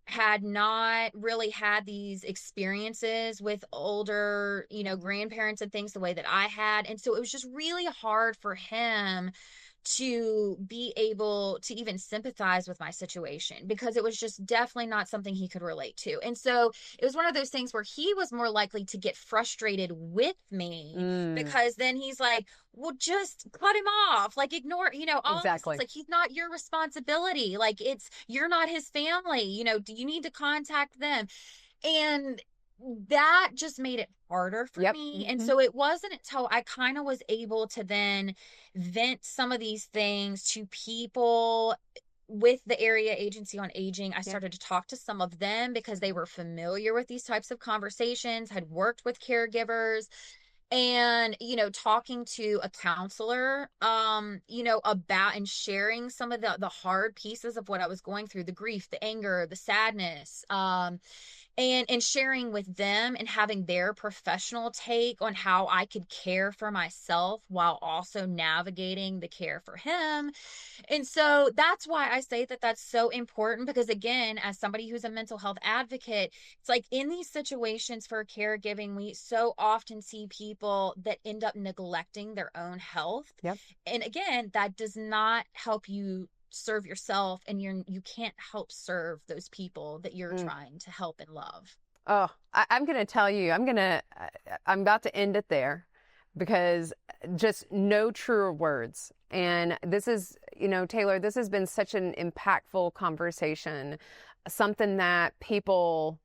C: had not really had these experiences with older, grandparents and things the way that I had. And so it was just really hard for him to be able to even sympathize with my situation, because it was just definitely not something he could relate to. And so it was one of those things where he was more likely to get frustrated with me, because then he's like, well, just cut him off, like ignore, all
A: Exactly.
C: it's like, he's not your responsibility. Like, you're not his family, do you need to contact them? And that just made it harder for me. And so it wasn't until I kind of was able to then vent some of these things to people with the Area Agency on Aging. I started to talk to some of them because they were familiar with these types of conversations, had worked with caregivers. And, talking to a counselor, about and sharing some of the hard pieces of what I was going through, the grief, the anger, the sadness, and sharing with them and having their professional take on how I could care for myself while also navigating the care for him. And so that's why I say that that's so important, because again, as somebody who's a mental health advocate, it's like in these situations for caregiving, we so often see people that end up neglecting their own health.
A: Yep.
C: And again, that does not help you serve yourself, and you can't help serve those people that you're trying to help and love.
A: Oh, I'm going to tell you, I'm about to end it there, because just no truer words. And this is, Taylor, this has been such an impactful conversation, something that people,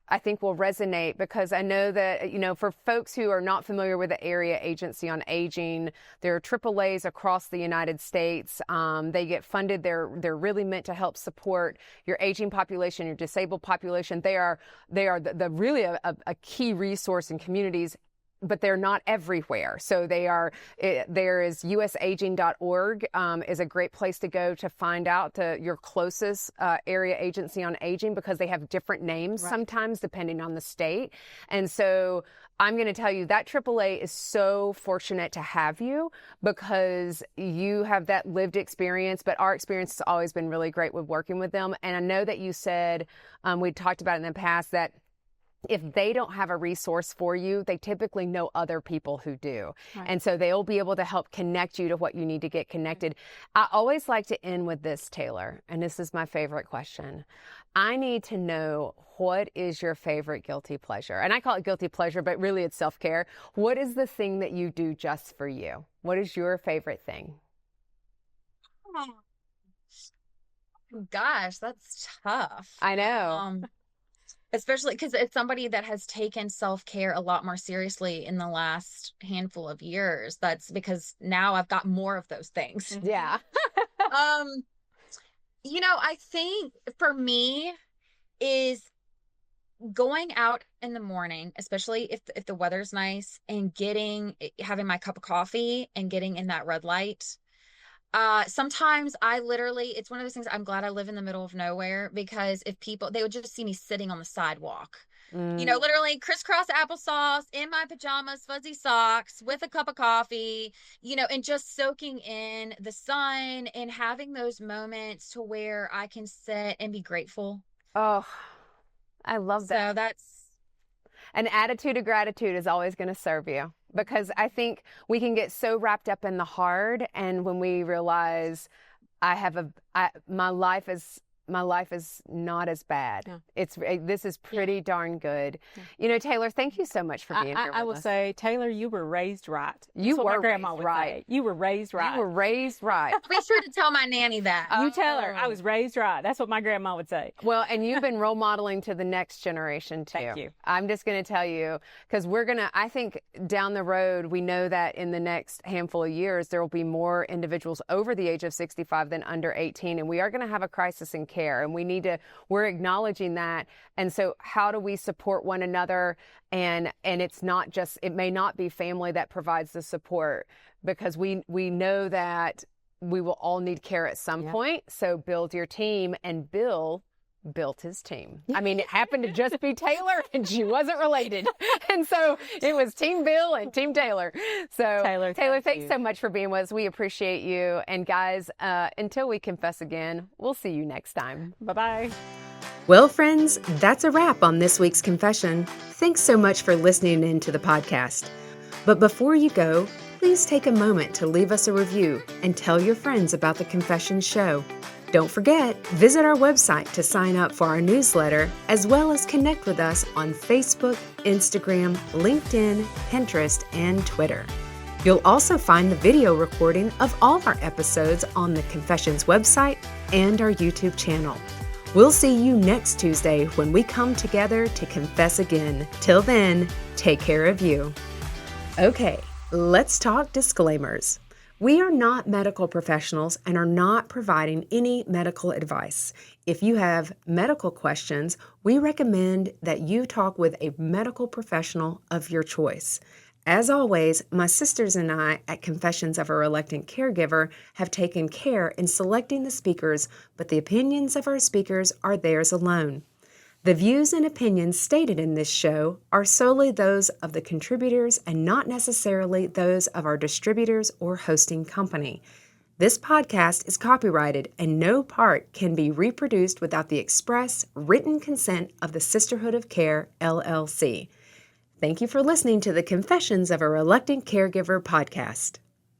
A: I think, will resonate, because I know that, for folks who are not familiar with the Area Agency on Aging, there are AAAs across the United States. They get funded. They're really meant to help support your aging population, your disabled population. They are the really a key resource in communities, but they're not everywhere. So there is usaging.org is a great place to go to find out your closest Area Agency on Aging, because they have different names sometimes depending on the state. And so I'm going to tell you that AAA is so fortunate to have you, because you have that lived experience, but our experience has always been really great with working with them. And I know that you said, we talked about in the past, that if they don't have a resource for you, they typically know other people who do. Right. And so they'll be able to help connect you to what you need to get connected. I always like to end with this, Taylor, and this is my favorite question. I need to know, what is your favorite guilty pleasure? And I call it guilty pleasure, but really it's self-care. What is the thing that you do just for you? What is your favorite thing?
C: Oh, gosh, that's tough.
A: I know.
C: Especially because it's somebody that has taken self-care a lot more seriously in the last handful of years. That's because now I've got more of those things.
A: Yeah.
C: I think for me is going out in the morning, especially if the weather's nice, and having my cup of coffee and getting in that red light. Sometimes it's one of those things. I'm glad I live in the middle of nowhere, because if they would just see me sitting on the sidewalk, literally crisscross applesauce in my pajamas, fuzzy socks with a cup of coffee, and just soaking in the sun and having those moments to where I can sit and be grateful.
A: Oh, I love that.
C: So that's
A: an attitude of gratitude is always going to serve you, because I think we can get so wrapped up in the hard. And when we realize my life is my life is not as bad.
B: Yeah.
A: This is pretty darn good. Yeah. Taylor, thank you so much for being here.
B: I will say, Taylor, you were raised right.
A: You
B: That's
A: were
B: what my grandma would
A: right.
B: say. You were raised right.
A: You were raised right.
C: Be sure to tell my nanny that.
B: You tell her I was raised right. That's what my grandma would say.
A: Well, and you've been role modeling to the next generation too.
B: Thank you.
A: I'm just going to tell you, because I think down the road, we know that in the next handful of years, there will be more individuals over the age of 65 than under 18. And we are going to have a crisis in care, and we're acknowledging that. And so how do we support one another? And it may not be family that provides the support, because we know that we will all need care at some point. So build your team, and Bill built his team. I mean, it happened to just be Taylor, and she wasn't related. And so it was Team Bill and Team Taylor. So Taylor, thanks so much for being with us. We appreciate you. And guys, until we confess again, we'll see you next time.
B: Bye-bye.
A: Well, friends, that's a wrap on this week's confession. Thanks so much for listening in to the podcast. But before you go, please take a moment to leave us a review and tell your friends about the Confession Show. Don't forget, visit our website to sign up for our newsletter, as well as connect with us on Facebook, Instagram, LinkedIn, Pinterest, and Twitter. You'll also find the video recording of all our episodes on the Confessions website and our YouTube channel. We'll see you next Tuesday when we come together to confess again. Till then, take care of you. Okay, let's talk disclaimers. We are not medical professionals and are not providing any medical advice. If you have medical questions, we recommend that you talk with a medical professional of your choice. As always, my sisters and I at Confessions of a Reluctant Caregiver have taken care in selecting the speakers, but the opinions of our speakers are theirs alone. The views and opinions stated in this show are solely those of the contributors and not necessarily those of our distributors or hosting company. This podcast is copyrighted, and no part can be reproduced without the express written consent of the Sisterhood of Care, LLC. Thank you for listening to the Confessions of a Reluctant Caregiver podcast.